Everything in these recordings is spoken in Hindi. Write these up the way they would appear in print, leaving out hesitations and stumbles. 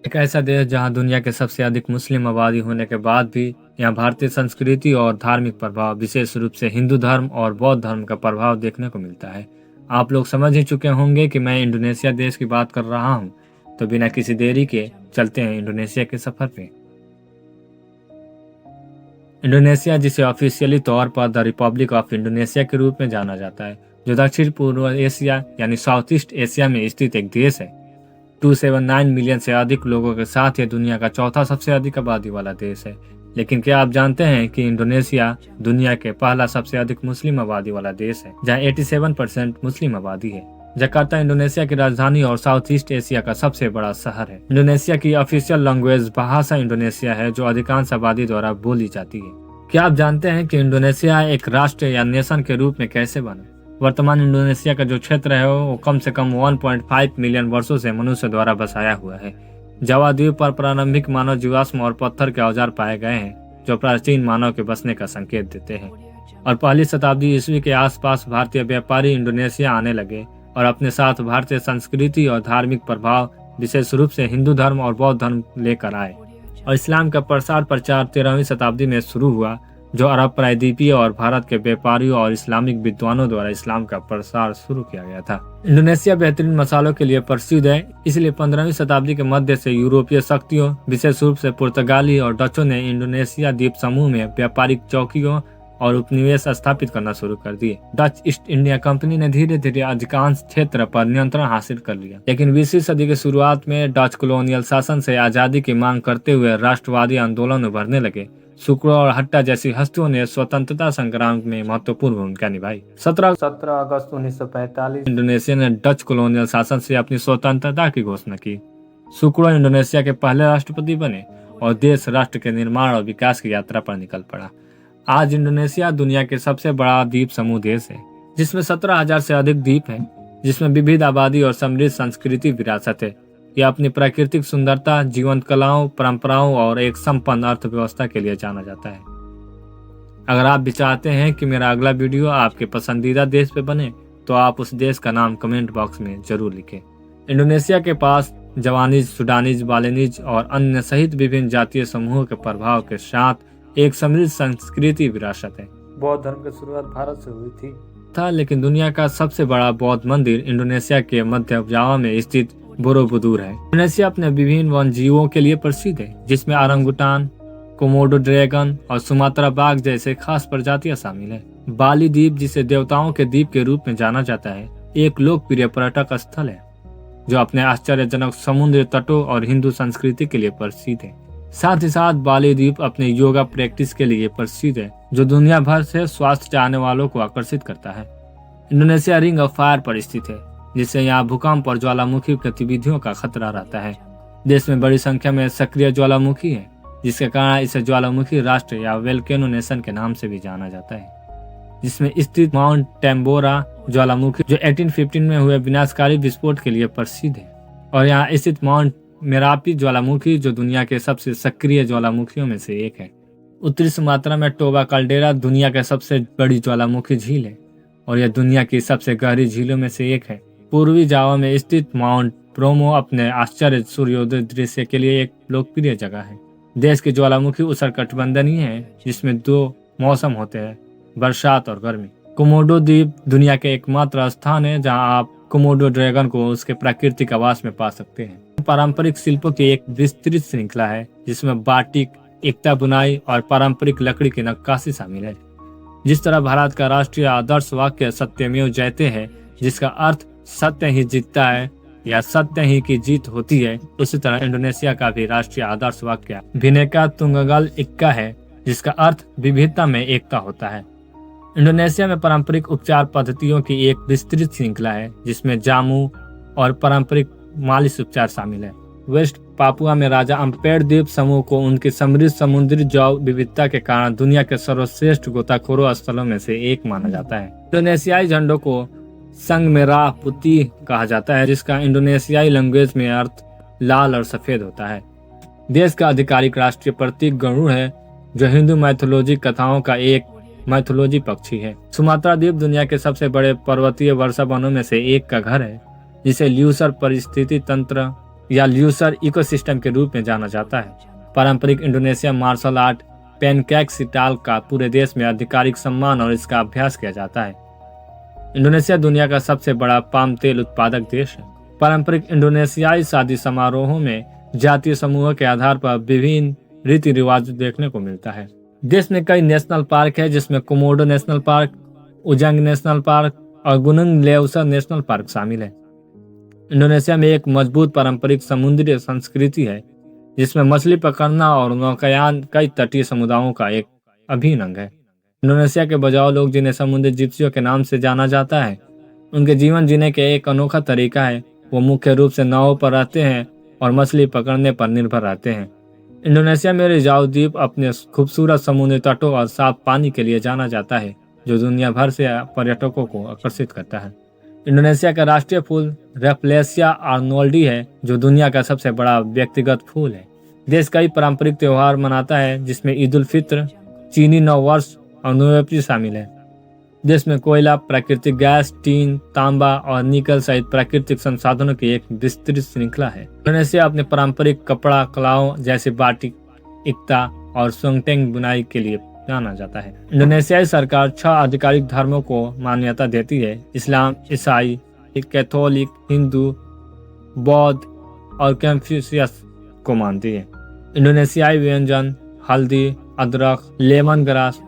एक ऐसा देश जहां दुनिया के सबसे अधिक मुस्लिम आबादी होने के बाद भी यहाँ भारतीय संस्कृति और धार्मिक प्रभाव, विशेष रूप से हिंदू धर्म और बौद्ध धर्म का प्रभाव देखने को मिलता है। आप लोग समझ ही चुके होंगे कि मैं इंडोनेशिया देश की बात कर रहा हूँ, तो बिना किसी देरी के चलते हैं इंडोनेशिया के सफर पे। इंडोनेशिया, जिसे ऑफिशियली तौर पर द रिपब्लिक ऑफ इंडोनेशिया के रूप में जाना जाता है, जो दक्षिण पूर्व एशिया यानी साउथ ईस्ट एशिया में स्थित एक देश है। 279 मिलियन से अधिक लोगों के साथ ये दुनिया का चौथा सबसे अधिक आबादी वाला देश है। लेकिन क्या आप जानते हैं कि इंडोनेशिया दुनिया के पहला सबसे अधिक मुस्लिम आबादी वाला देश है, जहाँ 87% मुस्लिम आबादी है। जकार्ता इंडोनेशिया की राजधानी और साउथ ईस्ट एशिया का सबसे बड़ा शहर है। इंडोनेशिया की ऑफिशियल लैंग्वेज भाषा इंडोनेशिया है, जो अधिकांश आबादी द्वारा बोली जाती है। क्या आप जानते हैं कि इंडोनेशिया एक राष्ट्र या नेशन के रूप में कैसे बना? वर्तमान इंडोनेशिया का जो क्षेत्र है वो कम से कम 1.5 मिलियन वर्षों से मनुष्य द्वारा बसाया हुआ है। जावा द्वीप पर प्रारंभिक मानव जीवाश्म और पत्थर के औजार पाए गए हैं, जो प्राचीन मानव के बसने का संकेत देते हैं। और पहली शताब्दी ईस्वी के आसपास भारतीय व्यापारी इंडोनेशिया आने लगे और अपने साथ भारतीय संस्कृति और धार्मिक प्रभाव, विशेष रूप से हिंदू धर्म और बौद्ध धर्म लेकर आए। और इस्लाम का प्रसार 13वीं शताब्दी में शुरू हुआ, जो अरब प्रायद्वीपीय और भारत के व्यापारियों और इस्लामिक विद्वानों द्वारा इस्लाम का प्रसार शुरू किया गया था। इंडोनेशिया बेहतरीन मसालों के लिए प्रसिद्ध है, इसलिए 15वीं शताब्दी के मध्य से यूरोपीय शक्तियों, विशेष रूप से पुर्तगाली और डचों ने इंडोनेशिया द्वीप समूह में व्यापारिक चौकियों और उपनिवेश स्थापित करना शुरू कर दिए। डच ईस्ट इंडिया कंपनी ने धीरे धीरे अधिकांश क्षेत्र पर नियंत्रण हासिल कर लिया, लेकिन 20वीं सदी के शुरुआत में डच कॉलोनियल शासन से आजादी की मांग करते हुए राष्ट्रवादी आंदोलन उभरने लगे। सुक्रो और हट्टा जैसी हस्तियों ने स्वतंत्रता संग्राम में महत्वपूर्ण भूमिका निभाई। 17 अगस्त 1945 इंडोनेशिया ने डच कॉलोनियल शासन से अपनी स्वतंत्रता की घोषणा की। सुक्रो इंडोनेशिया के पहले राष्ट्रपति बने और देश राष्ट्र के निर्माण और विकास की यात्रा पर निकल पड़ा। आज इंडोनेशिया दुनिया के सबसे बड़ा द्वीप समूह देश है, जिसमें 17,000 से अधिक द्वीप हैं, जिसमें विविध आबादी और समृद्ध संस्कृति विरासत है। यह अपनी प्राकृतिक सुंदरता, जीवंत कलाओं, परंपराओं और एक संपन्न अर्थव्यवस्था के लिए जाना जाता है। अगर आप भी चाहते हैं कि मेरा अगला वीडियो आपके पसंदीदा देश पे बने, तो आप उस देश का नाम कमेंट बॉक्स में जरूर लिखें। इंडोनेशिया के पास जवानीज, सुडानीज, बालिनीज और अन्य सहित विभिन्न जातीय समूहों के प्रभाव के साथ एक समृद्ध संस्कृति विरासत है। बौद्ध धर्म की शुरुआत भारत से हुई थी, लेकिन दुनिया का सबसे बड़ा बौद्ध मंदिर इंडोनेशिया के मध्य जावा में स्थित बोरोबुदुर है। इंडोनेशिया अपने विभिन्न वन जीवों के लिए प्रसिद्ध है, जिसमें ओरंगुटान, कोमोडो ड्रैगन और सुमात्रा बाघ जैसे खास प्रजातियां शामिल है। बाली द्वीप, जिसे देवताओं के द्वीप के रूप में जाना जाता है, एक लोकप्रिय पर्यटक स्थल है, जो अपने आश्चर्यजनक समुद्र तटों और हिंदू संस्कृति के लिए प्रसिद्ध है। साथ ही साथ बाली द्वीप अपने योगा प्रैक्टिस के लिए प्रसिद्ध है, जो दुनिया भर से स्वास्थ्य चाहने वालों को आकर्षित करता है। इंडोनेशिया रिंग ऑफ फायर पर स्थित है, जिससे यहाँ भूकंप और ज्वालामुखी गतिविधियों का खतरा रहता है। देश में बड़ी संख्या में सक्रिय ज्वालामुखी है, जिसके कारण इसे ज्वालामुखी राष्ट्र या वेल्केनो नेशन के नाम से भी जाना जाता है। जिसमें स्थित माउंट टेम्बोरा ज्वालामुखी, जो 1815 में हुए विनाशकारी विस्फोट के लिए प्रसिद्ध है, और यहाँ स्थित माउंट मेरापी ज्वालामुखी, जो दुनिया के सबसे सक्रिय ज्वालामुखियों में से एक है। उत्तरी सुमात्रा में टोबा कैल्डेरा दुनिया के सबसे बड़ी ज्वालामुखी झील है, और यह दुनिया की सबसे गहरी झीलों में से एक है। पूर्वी जावा में स्थित माउंट ब्रोमो अपने आश्चर्य सूर्योदय दृश्य के लिए एक लोकप्रिय जगह है। देश की ज्वालामुखी उष्णकटिबंधीय है, जिसमें 2 मौसम होते हैं, बरसात और गर्मी। कोमोडो द्वीप दुनिया के एकमात्र स्थान है जहां आप कोमोडो ड्रैगन को उसके प्राकृतिक आवास में पा सकते हैं। पारंपरिक शिल्पों की एक विस्तृत श्रृंखला है, जिसमें बाटिक, एकता बुनाई और पारंपरिक लकड़ी की नक्काशी शामिल है। जिस तरह भारत का राष्ट्रीय आदर्श वाक्य सत्यमेव जयते है, जिसका अर्थ सत्य ही जीतता है या सत्य ही की जीत होती है, उसी तरह इंडोनेशिया का भी राष्ट्रीय आदर्श वाक्य भिन्नता तुंगल इक्का है, जिसका अर्थ विविधता में एकता होता है। इंडोनेशिया में पारंपरिक उपचार पद्धतियों की एक विस्तृत श्रृंखला है, जिसमें जामू और पारंपरिक मालिश उपचार शामिल है। वेस्ट पापुआ में राजा अम्पेड द्वीप समूह को उनकी समृद्ध समुद्री जैव विविधता के कारण दुनिया के सर्वश्रेष्ठ गोताखोरों स्थलों में से एक माना जाता है। इंडोनेशियाई झंडों को संग मेराह पुती कहा जाता है, जिसका इंडोनेशियाई लैंग्वेज में अर्थ लाल और सफेद होता है। देश का आधिकारिक राष्ट्रीय प्रतीक गरुड़ है, जो हिंदू मैथोलॉजी कथाओं का एक मैथोलॉजी पक्षी है। सुमात्रा द्वीप दुनिया के सबसे बड़े पर्वतीय वर्षा वनों में से एक का घर है, जिसे ल्यूसर परिस्थिति तंत्र या ल्यूसर इकोसिस्टम के रूप में जाना जाता है। पारंपरिक इंडोनेशिया मार्शल आर्ट पेनकैक सिटाल का पूरे देश में आधिकारिक सम्मान और इसका अभ्यास किया जाता है। इंडोनेशिया दुनिया का सबसे बड़ा पाम तेल उत्पादक देश है। पारंपरिक इंडोनेशियाई शादी समारोहों में जातीय समूह के आधार पर विभिन्न रीति रिवाज देखने को मिलता है। देश में कई नेशनल पार्क है, जिसमें Komodo national park, Ujung national park और गुनुंग लेउसा नेशनल पार्क शामिल है। इंडोनेशिया में एक मजबूत पारंपरिक समुद्री संस्कृति है, जिसमें मछली पकड़ना और नौकायान कई तटीय समुदायों का एक अभिन्न अंग है। इंडोनेशिया के बजाओ लोग, जिन्हें समुद्री जिप्सियों के नाम से जाना जाता है, उनके जीवन जीने के एक अनोखा तरीका है। वो मुख्य रूप से नावों पर रहते हैं और मछली पकड़ने पर निर्भर रहते हैं। इंडोनेशिया में रिजाओ द्वीप अपने खूबसूरत समुद्री तटों और साफ पानी के लिए जाना जाता है, जो दुनिया भर से पर्यटकों को आकर्षित करता है। इंडोनेशिया का राष्ट्रीय फूल रेफ्लेसिया आर्नोल्डी है, जो दुनिया का सबसे बड़ा व्यक्तिगत फूल है। देश कई पारंपरिक त्योहार मनाता है, जिसमें ईद उल फित्र, चीनी नव वर्ष और न्यू शामिल है। देश में कोयला, प्राकृतिक गैस, टीन, तांबा और निकल सहित प्राकृतिक संसाधनों की एक विस्तृत श्रृंखला है। इंडोनेशिया अपने पारंपरिक कपड़ा कलाओं जैसे बाटिक, इक्ता और सोंगटेंग बुनाई के लिए जाना जाता है। इंडोनेशियाई सरकार 6 आधिकारिक धर्मों को मान्यता देती है: इस्लाम, ईसाई, कैथोलिक, हिंदू, बौद्ध और कन्फ्यूशियस को मानती है। इंडोनेशियाई व्यंजन हल्दी, अदरक, लेमन ग्रास,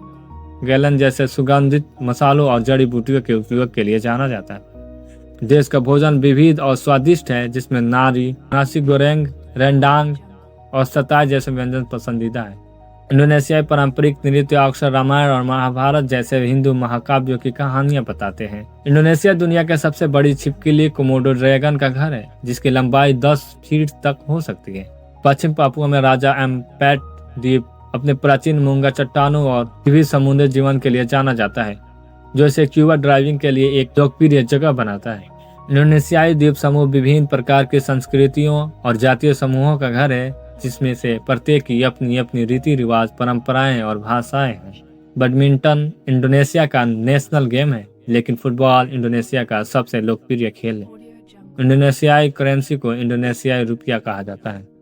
गैलन जैसे सुगंधित मसालों और जड़ी बूटियों के उपयोग के लिए जाना जाता है। देश का भोजन विविध और स्वादिष्ट है, जिसमें नारी, नासी गोरेंग, रेंडांग और सताय जैसे व्यंजन पसंदीदा है। इंडोनेशियाई पारंपरिक नृत्य अक्सर रामायण और महाभारत जैसे हिंदू महाकाव्यों की कहानियां बताते हैं। इंडोनेशिया दुनिया के सबसे बड़ी छिपकली कोमोडो ड्रैगन का घर है, जिसकी लंबाई 10 फीट तक हो सकती है। पश्चिम पापुआ में राजा एम्पेट द्वीप अपने प्राचीन मूंगा चट्टानों और विविध समुद्री जीवन के लिए जाना जाता है, जो इसे स्क्यूबा ड्राइविंग के लिए एक लोकप्रिय जगह बनाता है। इंडोनेशियाई द्वीप समूह विभिन्न प्रकार की संस्कृतियों और जातीय समूहों का घर है, जिसमें से प्रत्येक की अपनी अपनी रीति रिवाज, परंपराएं और भाषाएं हैं। बैडमिंटन इंडोनेशिया का नेशनल गेम है, लेकिन फुटबॉल इंडोनेशिया का सबसे लोकप्रिय खेल है। इंडोनेशियाई करेंसी को इंडोनेशियाई रुपया कहा जाता है।